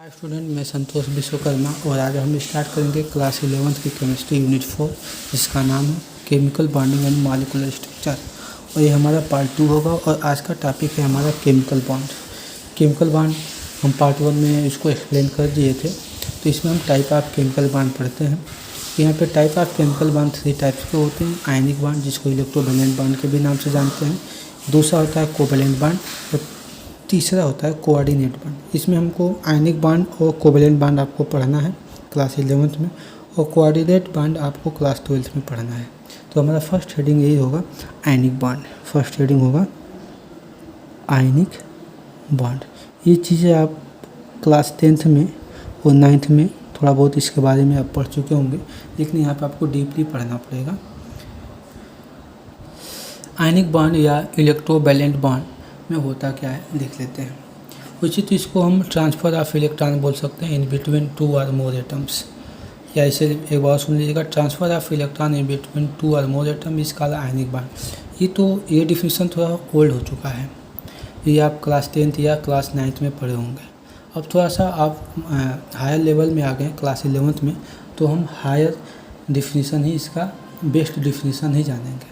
Hi student, मैं संतोष विश्वकर्मा और आज हम स्टार्ट करेंगे क्लास 11th की केमिस्ट्री यूनिट 4 जिसका नाम है chemical bonding and molecular structure. और ये हमारा पार्ट 2 होगा और आज का टॉपिक है हमारा केमिकल बॉन्ड। केमिकल बॉन्ड हम पार्ट 1 में इसको एक्सप्लेन कर दिए थे, तो इसमें हम टाइप ऑफ केमिकल बॉन्ड पढ़ते हैं। यहाँ पे type of chemical bond 3 types के होते हैं। आयनिक बॉन्ड जिसको इलेक्ट्रोवैलेंट बॉन्ड के भी नाम से जानते हैं, दूसरा होता है कोवैलेंट बॉन्ड और तीसरा होता है कोऑर्डिनेट बॉन्ड। इसमें हमको आयनिक बॉन्ड और कोवैलेंट बॉन्ड आपको पढ़ना है क्लास 11th में, और कोऑर्डिनेट बॉन्ड आपको क्लास 12th में पढ़ना है। तो हमारा फर्स्ट हेडिंग यही होगा, आयनिक बॉन्ड। फर्स्ट हेडिंग होगा आयनिक बॉन्ड। ये चीज़ें आप क्लास 10th में और 9th में थोड़ा बहुत इसके बारे में आप पढ़ चुके होंगे, लेकिन यहाँ पर आपको डीपली पढ़ना पड़ेगा। आयनिक बॉन्ड या इलेक्ट्रोवैलेंट बॉन्ड में होता क्या है देख लेते हैं। उचित इसको हम ट्रांसफ़र ऑफ इलेक्ट्रॉन बोल सकते हैं इन बिटवीन 2 और मोर एटम्स, या इसे एक बार सुन लीजिएगा, transfer of electron in between 2 और मोर एटम इस कॉल्ड आयनिक बॉन्ड। ये डिफिनीशन थोड़ा ओल्ड हो चुका है, ये आप क्लास 10th या क्लास 9th में पढ़े होंगे। अब थोड़ा सा आप हायर लेवल में आ गए क्लास 11th में, तो हम हायर डिफिनीशन ही, इसका बेस्ट डिफिनीशन ही जानेंगे।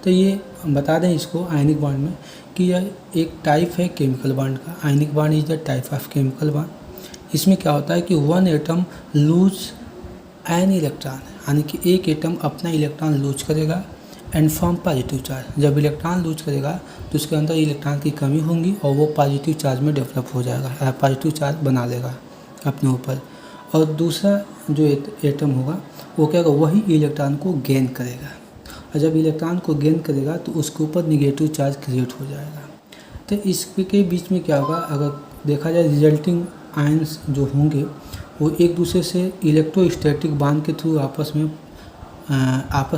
तो ये बता दें इसको आयनिक बॉन्ड में कि यह एक टाइप है केमिकल बॉन्ड का। Ionic bond is the type of chemical bond. इसमें क्या होता है कि one atom lose an electron, यानी कि एक एटम अपना इलेक्ट्रॉन लूज करेगा एंड फॉर्म पॉजिटिव चार्ज। जब इलेक्ट्रॉन लूज करेगा तो उसके अंदर इलेक्ट्रॉन की कमी होगी और वो पॉजिटिव चार्ज में डेवलप हो जाएगा, पॉजिटिव चार्ज बना लेगा अपने ऊपर। और दूसरा जो एटम होगा वो क्या होगा, वही इलेक्ट्रॉन को गेन करेगा, और जब इलेक्ट्रॉन को गेन करेगा तो उसके ऊपर निगेटिव चार्ज क्रिएट हो जाएगा। तो इसके बीच में क्या होगा, अगर देखा जाए रिजल्टिंग आयंस जो होंगे वो एक दूसरे से इलेक्ट्रोस्टैटिक बॉन्ड के थ्रू आपस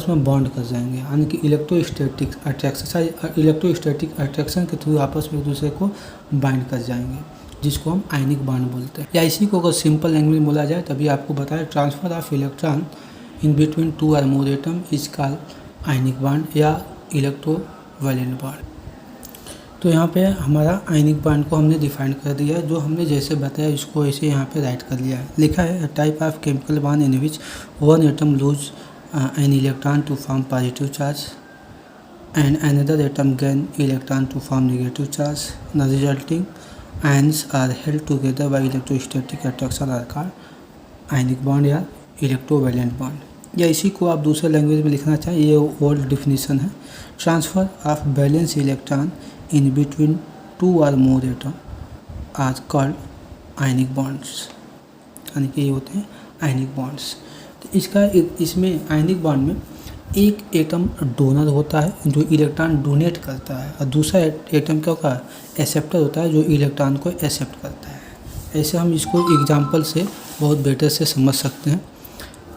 में बॉन्ड कर जाएंगे, यानी कि इलेक्ट्रोस्टैटिक अट्रैक्शन के थ्रू आपस में एक दूसरे को बाइंड कर जाएंगे, जिसको हम आयनिक बॉन्ड बोलते हैं। या इसी को अगर सिंपल लैंग्वेज में बोला जाए तभी आपको बताया, transfer of electron in between 2 और more atom is called ionic bond या इलेक्ट्रोवैलेंट बॉन्ड। तो यहाँ पे हमारा आयनिक बॉन्ड को हमने डिफाइन कर दिया है, जो हमने जैसे बताया इसको ऐसे यहाँ पे राइट कर लिया है। लिखा है type of chemical bond in which one atom lose an electron to form positive charge and another atom gain electron to form negative charge. The resulting ions are held together by electrostatic attraction are called ionic bond या electrovalent bond. या इसी को आप दूसरे language में लिखना चाहें, ये ओल्ड डिफिनीशन है। Transfer of valence electron in between 2 और more atom are called ionic bonds, यानी कि ये होते हैं आयनिक बॉन्ड्स। तो इसमें आयनिक बॉन्ड में एक एटम डोनर होता है जो इलेक्ट्रॉन डोनेट करता है, और दूसरा एटम क्या होता है, एक्सेप्टर होता है जो इलेक्ट्रॉन को एक्सेप्ट करता है। ऐसे हम इसको एग्जाम्पल से बहुत बेटर से समझ सकते हैं।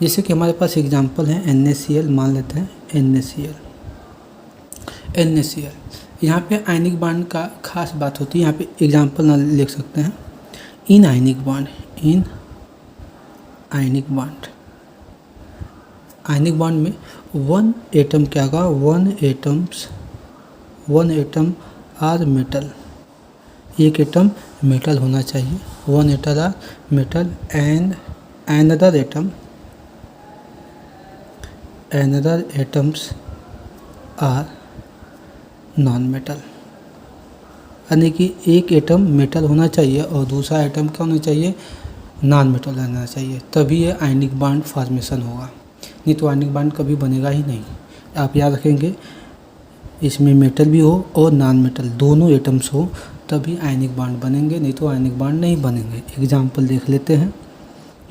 जैसे कि हमारे पास एग्जाम्पल है NaCl, मान लेते हैं NaCl। यहाँ पे आयनिक बॉन्ड का खास बात होती है, यहाँ पे एग्जाम्पल ना लिख सकते हैं in ionic bond. Ionic bond में वन एटम क्या होगा, वन एटम आर मेटल, एक एटम मेटल होना चाहिए, one atom are metal and another atoms are non metal. यानी कि एक एटम मेटल होना चाहिए और दूसरा एटम क्या होना चाहिए, नॉन मेटल रहना चाहिए, तभी ये आयनिक बॉन्ड फॉर्मेशन होगा, नहीं तो आयनिक बॉन्ड कभी बनेगा ही नहीं। आप याद रखेंगे, इसमें मेटल भी हो और नॉन मेटल दोनों एटम्स हो तभी आयनिक बॉन्ड बनेंगे, नहीं तो आयनिक बॉन्ड नहीं बनेंगे। एग्जाम्पल देख लेते हैं।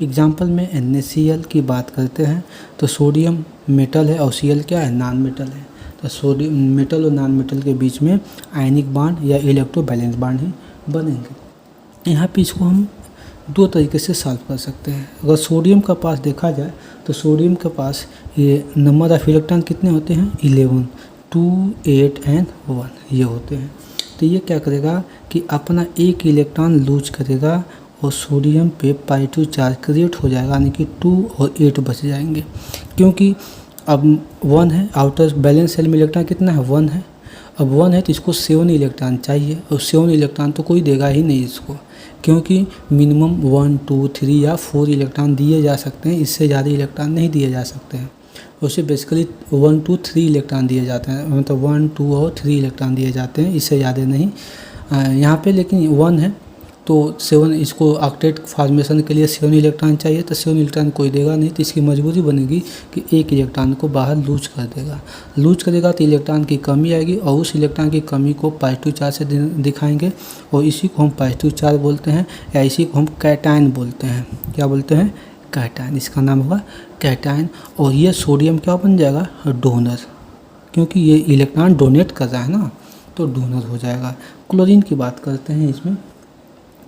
एग्जाम्पल में NaCl की बात करते हैं तो सोडियम मेटल है और Cl क्या है, नॉन मेटल है। तो सोडियम मेटल और नॉन मेटल के बीच में आयनिक बॉन्ड या इलेक्ट्रोवैलेंट बॉन्ड ही बनेंगे। यहाँ पे इसको हम 2 तरीके से सॉल्व कर सकते हैं। अगर सोडियम का पास देखा जाए तो सोडियम के पास ये नंबर ऑफ इलेक्ट्रॉन कितने होते हैं, 11, 2, 8 एंड 1 ये होते हैं। तो ये क्या करेगा कि अपना एक इलेक्ट्रॉन लूज करेगा और सोडियम पे पॉजिटिव चार्ज क्रिएट हो जाएगा, यानी कि 2 और 8 बच जाएंगे, क्योंकि अब 1 है, आउटर बैलेंस सेल में इलेक्ट्रॉन कितना है, 1 है। अब 1 है तो इसको 7 इलेक्ट्रॉन चाहिए, और 7 इलेक्ट्रॉन तो कोई देगा ही नहीं इसको, क्योंकि मिनिमम 1 2 3 या 4 इलेक्ट्रॉन दिए जा सकते हैं, इससे ज़्यादा इलेक्ट्रॉन नहीं दिए जा सकते हैं। उसे बेसिकली 1 2 3 इलेक्ट्रॉन दिए जाते हैं, मतलब 1 2 और 3 इलेक्ट्रॉन दिए जाते हैं, इससे ज़्यादा नहीं। यहाँ पे लेकिन 1 है तो 7, इसको ऑक्टेट फॉर्मेशन के लिए 7 इलेक्ट्रॉन चाहिए, तो 7 इलेक्ट्रॉन कोई देगा नहीं, तो इसकी मजबूरी बनेगी कि एक इलेक्ट्रॉन को बाहर लूज कर देगा। लूज करेगा तो इलेक्ट्रॉन की कमी आएगी, और उस इलेक्ट्रॉन की कमी को पॉजिटिव चार्ज से दिखाएंगे, और इसी को हम पॉजिटिव चार्ज बोलते हैं, या इसी को हम कैटायन बोलते हैं। क्या बोलते हैं? कैटायन। इसका नाम होगा कैटायन। और ये सोडियम क्या बन जाएगा? डोनर, क्योंकि ये इलेक्ट्रॉन डोनेट कर रहा है ना, तो डोनर हो जाएगा। क्लोरीन की बात करते हैं इसमें।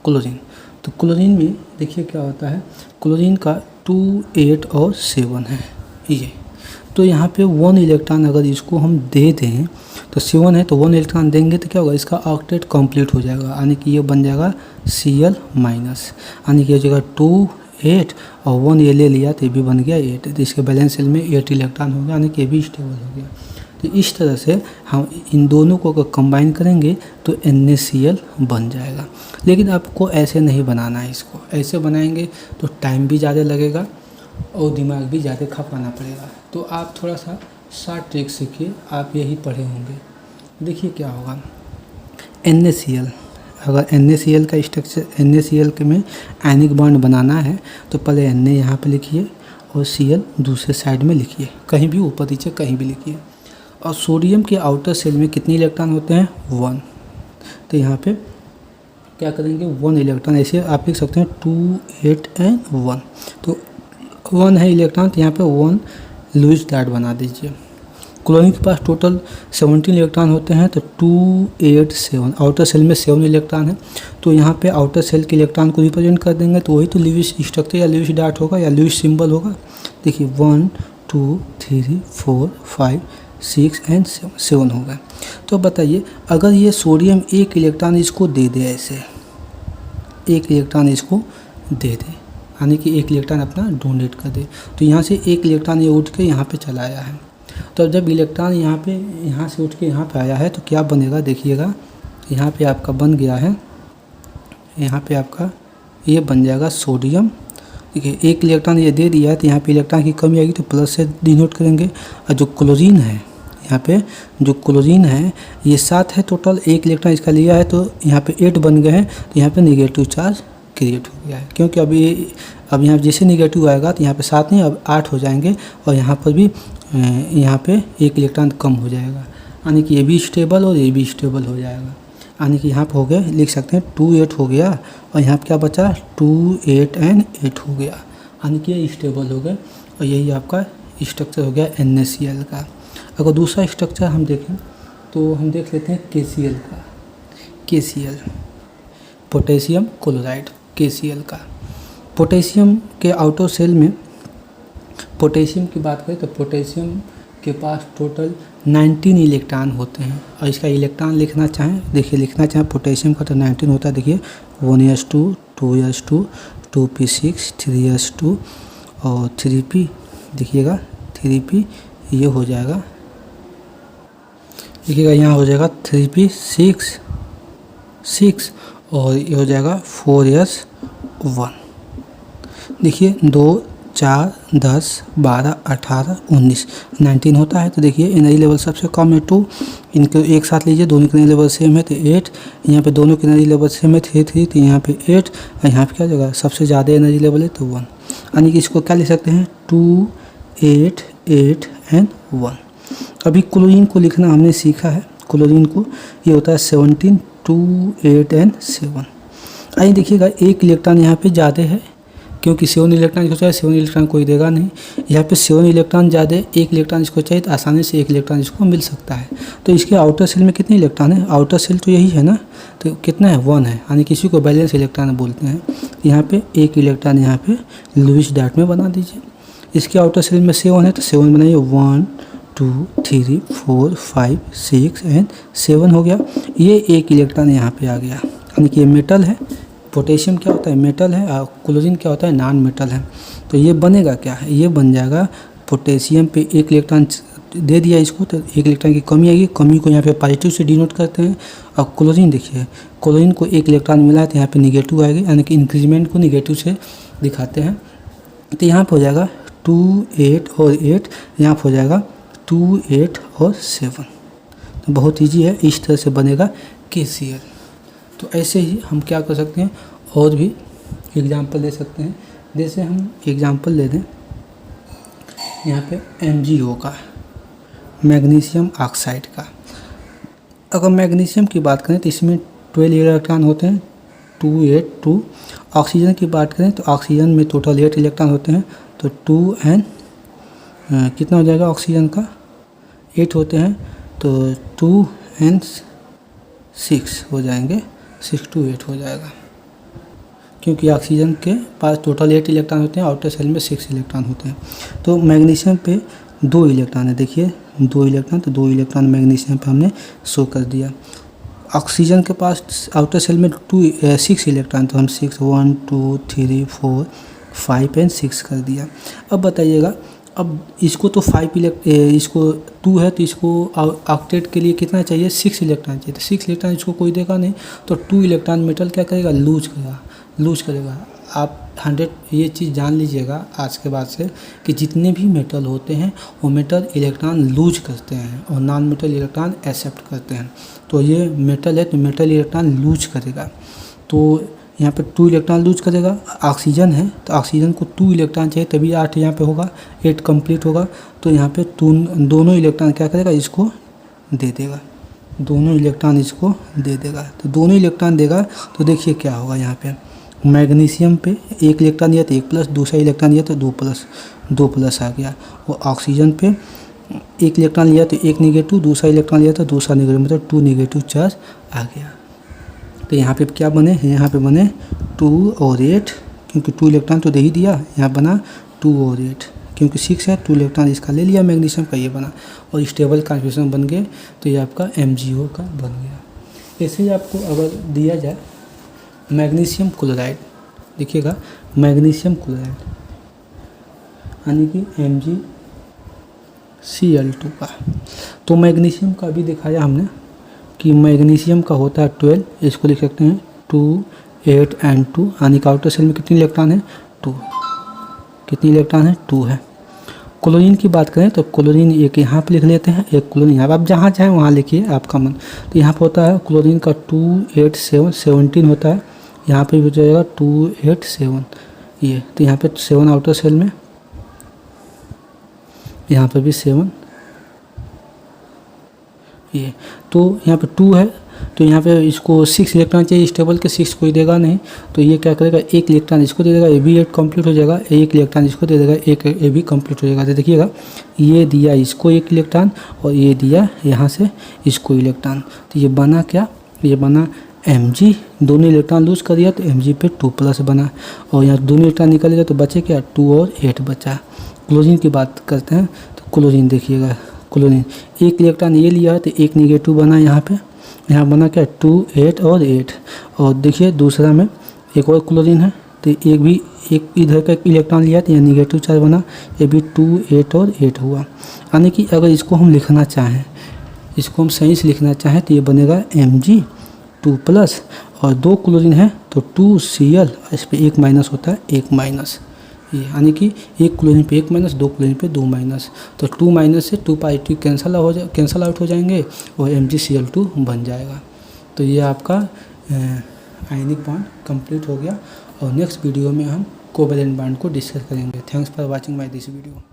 क्लोरीन, तो क्लोरीन में देखिए क्या होता है, क्लोरीन का 2 8 और 7 है ये। तो यहाँ पे 1 इलेक्ट्रॉन अगर इसको हम दे दें, तो 7 है तो 1 इलेक्ट्रॉन देंगे तो क्या होगा, इसका ऑक्टेट कंप्लीट हो जाएगा, यानी कि ये बन जाएगा Cl-, यानी कि हो जाएगा 2 8 और 1 ये ले लिया तो ये भी बन गया 8, तो इसके बैलेंस शेल में 8 इलेक्ट्रॉन हो गया, यानी कि ये भी स्टेबल हो गया। तो इस तरह से हम इन दोनों को अगर कंबाइन करेंगे तो NaCl बन जाएगा। लेकिन आपको ऐसे नहीं बनाना है, इसको ऐसे बनाएंगे तो टाइम भी ज़्यादा लगेगा और दिमाग भी ज़्यादा खपाना पड़ेगा। तो आप थोड़ा सा शॉर्ट ट्रिक सीखिए, आप यही पढ़े होंगे। देखिए क्या होगा, NaCl, अगर NaCl का स्ट्रक्चर, NaCl के में आयनिक बॉन्ड बनाना है तो पहले Na यहाँ पे लिखिए और Cl दूसरे साइड में लिखिए, कहीं भी ऊपर नीचे कहीं भी लिखिए। और सोडियम के आउटर सेल में कितने इलेक्ट्रॉन होते हैं? 1। तो यहाँ पे क्या करेंगे, 1 इलेक्ट्रॉन, ऐसे आप लिख सकते हैं 2 8 एंड 1। तो 1 है इलेक्ट्रॉन, तो यहाँ पे 1 लुईस डॉट बना दीजिए। क्लोरीन के पास टोटल 17 इलेक्ट्रॉन होते हैं, तो 2 8 7, आउटर सेल में 7 इलेक्ट्रॉन है, तो यहाँ पे आउटर सेल के इलेक्ट्रॉन को रिप्रेजेंट कर देंगे, तो वही तो लुईस स्ट्रक्चर या लुईस डॉट होगा या लुईस सिंबल होगा। देखिए 1 2 3 4 5 6 एंड 7 हो गए। तो बताइए, अगर ये सोडियम एक इलेक्ट्रॉन इसको दे दे, ऐसे एक इलेक्ट्रॉन इसको दे दे, यानी कि एक इलेक्ट्रॉन अपना डोनेट कर दे, तो यहाँ से एक इलेक्ट्रॉन ये उठ के यहाँ पे चला आया है। तो जब इलेक्ट्रॉन यहाँ से उठ के यहाँ पे आया है तो क्या बनेगा, देखिएगा यहाँ पे आपका बन गया है, यहाँ पे आपका ये बन जाएगा सोडियम। देखिए एक इलेक्ट्रॉन ये दे दिया है, तो यहाँ पे इलेक्ट्रॉन की कमी आएगी तो प्लस से डिनोट करेंगे। और जो क्लोरीन है, यहाँ पे जो क्लोरीन है ये 7 है टोटल, एक इलेक्ट्रॉन इसका लिया है तो यहाँ पे 8 बन गए हैं, तो यहाँ पे नेगेटिव चार्ज क्रिएट हो गया है, क्योंकि अब यहाँ जैसे नेगेटिव आएगा तो यहाँ पे 7 नहीं अब 8 हो जाएंगे, और यहाँ पर भी यहाँ पे एक इलेक्ट्रॉन कम हो जाएगा, यानी कि ये भी स्टेबल और ये भी स्टेबल हो जाएगा। यानी कि यहाँ पे हो गया, लिख सकते हैं 2 8 हो गया, और यहाँ पे क्या बचा 2 8 एंड 8 हो गया, यानी कि ये स्टेबल हो गए। और यही आपका स्ट्रक्चर हो गया NaCl का। अगर दूसरा स्ट्रक्चर हम देखें तो हम देख लेते हैं KCl का। KCl पोटेशियम क्लोराइड, KCl का। पोटेशियम के आउटर सेल में पोटेशियम की बात करें तो पोटेशियम के पास टोटल 19 इलेक्ट्रॉन होते हैं, और इसका इलेक्ट्रॉन लिखना चाहें, देखिए लिखना चाहें पोटेशियम का तो 19 होता है। देखिए 1s2 2s2 2p6 3s2 और 3p, देखिएगा 3p ये हो जाएगा, देखिएगा यहाँ हो जाएगा 3p 6 और ये हो जाएगा 4s1। देखिए 2 4 10 12 18 19 19 होता है। तो देखिए एनर्जी लेवल सबसे कम है 2, इनको एक साथ लीजिए, दोनों की एनर्जी लेवल सेम है तो 8, यहाँ पे दोनों की एनर्जी लेवल सेम है 3 तो यहाँ पे 8, और यहाँ पे क्या जगह सबसे ज़्यादा एनर्जी लेवल है तो 1, यानी कि इसको क्या लिख सकते हैं 2 8 8 एंड 1। अभी क्लोरीन को लिखना हमने सीखा है, क्लोरीन को ये होता है 17 2 8 एंड 7। आइए देखिएगा एक इलेक्ट्रॉन यहाँ पे ज़्यादा है, क्योंकि 7 इलेक्ट्रॉन इसको चाहिए, 7 इलेक्ट्रॉन कोई देगा नहीं, यहाँ पे 7 इलेक्ट्रॉन ज़्यादा, एक इलेक्ट्रॉन इसको चाहिए तो आसानी से एक इलेक्ट्रॉन इसको मिल सकता है। तो इसके आउटर सेल में कितने इलेक्ट्रॉन है, आउटर सेल तो यही है ना, तो कितना है 1 है, यानी किसी को बैलेंस इलेक्ट्रॉन बोलते हैं। यहाँ पे एक इलेक्ट्रॉन यहाँ पे लुईस डॉट में बना दीजिए। इसके आउटर सेल में 7 है तो 7 बनाइए, 1 2 3 4 5 6 एंड 7 हो गया। ये एक इलेक्ट्रॉन यहाँ पे आ गया, यानी कि ये मेटल है। पोटेशियम क्या होता है, मेटल है, और क्लोरीन क्या होता है, नॉन मेटल है। तो ये बनेगा क्या है, ये बन जाएगा पोटेशियम पे एक इलेक्ट्रॉन दे दिया इसको तो एक इलेक्ट्रॉन की कमी आएगी, कमी को यहाँ पे पॉजिटिव से डिनोट करते हैं। और क्लोरीन देखिए, क्लोरीन को एक इलेक्ट्रॉन मिला है तो यहाँ पे निगेटिव आएगी, यानी कि इंक्रीजमेंट को निगेटिव से दिखाते हैं। तो यहाँ पे हो जाएगा 2 8 और 8, यहाँ पे हो जाएगा 2 8 और 7। तो बहुत ईजी है, इस तरह से बनेगा KCl। तो ऐसे ही हम क्या कर सकते हैं, और भी एग्जाम्पल दे सकते हैं। जैसे हम एग्जाम्पल ले दें यहाँ पे MgO का, मैग्नीशियम ऑक्साइड का। अगर मैग्नीशियम की बात करें तो इसमें 12 इलेक्ट्रॉन होते हैं, 2 8 2। ऑक्सीजन की बात करें तो ऑक्सीजन में टोटल 8 इलेक्ट्रॉन होते हैं, तो 2 एंड कितना हो जाएगा, ऑक्सीजन का 8 होते हैं, तो 2 एंड 6 हो जाएंगे, 6 to 8 हो जाएगा, क्योंकि ऑक्सीजन के पास टोटल 8 इलेक्ट्रॉन होते हैं, आउटर सेल में 6 इलेक्ट्रॉन होते हैं। तो मैग्नीशियम पे 2 इलेक्ट्रॉन है, देखिए 2 इलेक्ट्रॉन, तो 2 इलेक्ट्रॉन मैग्नीशियम पे हमने शो कर दिया। ऑक्सीजन के पास आउटर सेल में 6 इलेक्ट्रॉन, तो हम 6 1 2 3 4 5 एंड 6 कर दिया। अब बताइएगा, अब इसको तो इसको 2 है तो इसको ऑक्टेट के लिए कितना चाहिए, 6 इलेक्ट्रॉन चाहिए। तो 6 इलेक्ट्रॉन इसको कोई देगा नहीं, तो 2 इलेक्ट्रॉन मेटल क्या करेगा, लूज करेगा। आप 100 ये चीज़ जान लीजिएगा आज के बाद से कि जितने भी मेटल होते हैं वो मेटल इलेक्ट्रॉन लूज करते हैं और नॉन मेटल इलेक्ट्रॉन एक्सेप्ट करते हैं। तो ये मेटल है तो मेटल इलेक्ट्रॉन लूज करेगा, तो यहाँ पे 2 इलेक्ट्रॉन लूज करेगा। ऑक्सीजन है तो ऑक्सीजन को 2 इलेक्ट्रॉन चाहिए, तभी 8 यहाँ पे होगा, 8 कंप्लीट होगा। तो यहाँ पे दोनों इलेक्ट्रॉन क्या करेगा, इसको दे देगा, दोनों इलेक्ट्रॉन इसको दे देगा। तो दोनों इलेक्ट्रॉन देगा तो देखिए क्या होगा, यहाँ पे मैग्नीशियम पे 1 इलेक्ट्रॉन दिया तो 1 प्लस, दूसरा इलेक्ट्रॉन दिया तो 2 प्लस आ गया। और ऑक्सीजन पे 1 इलेक्ट्रॉन लिया तो 1 निगेटिव, दूसरा इलेक्ट्रॉन लिया तो दूसरा निगेटिव, मतलब 2 निगेटिव चार्ज आ गया। तो यहाँ पे क्या बने, यहाँ पे बने 2 और 8, क्योंकि 2 इलेक्ट्रॉन तो दे ही दिया, यहाँ बना 2 और 8, क्योंकि 6 है 2 इलेक्ट्रॉन इसका ले लिया मैग्नीशियम का, ये बना और स्टेबल कॉन्फिगरेशन बन गए। तो ये आपका MgO का बन गया। ऐसे ही आपको अगर दिया जाए मैग्नीशियम क्लोराइड, देखिएगा मैग्नीशियम क्लोराइड यानी कि MgCl2 का, तो मैग्नीशियम का भी दिखाया हमने कि मैग्नीशियम का होता है 12, इसको लिख सकते हैं 2 8 एंड 2, यानी कि आउटर सेल में कितने इलेक्ट्रॉन है, 2, कितने इलेक्ट्रॉन है, 2 है। क्लोरीन की बात करें तो क्लोरीन एक यहाँ पे लिख लेते हैं, एक क्लोरीन यहाँ पे, आप जहाँ चाहें वहाँ लिखिए आपका मन। तो यहाँ पे होता है क्लोरीन का 2 8 7 17 होता है, यहाँ पे भी हो जाएगा 2 8 7 ये, तो यहाँ पे 7 आउटर सेल में, यहाँ पे भी 7 ये, तो यहाँ पे 2 है तो यहाँ पे इसको 6 इलेक्ट्रॉन चाहिए, स्टेबल के 6 कोई देगा नहीं, तो ये क्या करेगा, 1 इलेक्ट्रॉन इसको दे देगा, ये भी 8 कंप्लीट हो जाएगा, 1 इलेक्ट्रॉन इसको दे देगा, एक ये भी कंप्लीट हो जाएगा। तो देखिएगा ये दिया इसको 1 इलेक्ट्रॉन और ये दिया यहाँ से इसको इलेक्ट्रॉन, तो ये बना क्या, ये बना Mg, दोनों इलेक्ट्रॉन लूज कर दिया तो Mg पे 2 प्लस बना, और यहाँ दोनों इलेक्ट्रॉन निकल गया तो बचे क्या, 2 और 8 बचा। क्लोरीन की बात करते हैं तो क्लोरीन देखिएगा, क्लोरीन 1 इलेक्ट्रॉन ये लिया है तो 1 निगेटिव बना, यहाँ बना क्या 2 8 और 8, और देखिए दूसरा में एक और क्लोरीन है तो एक इधर का इलेक्ट्रॉन लिया तो यहाँ निगेटिव चार्ज बना, ये भी 2 8 और 8 हुआ। यानी कि अगर इसको हम लिखना चाहें, इसको हम सही से लिखना चाहें तो ये बनेगा Mg2 प्लस, और 2 क्लोरीन है तो 2Cl, इस पर 1 माइनस होता है, 1 माइनस ये, यानी कि 1 क्लोरीन पे 1 माइनस, 2 क्लोरीन पे 2 माइनस, तो 2 माइनस से 2 पॉजिटिव कैंसल आउट हो जाएंगे और MgCl2 बन जाएगा। तो ये आपका आयनिक बॉन्ड कंप्लीट हो गया, और नेक्स्ट वीडियो में हम कोवैलेंट बॉन्ड को डिस्कस करेंगे। Thanks for watching my this video.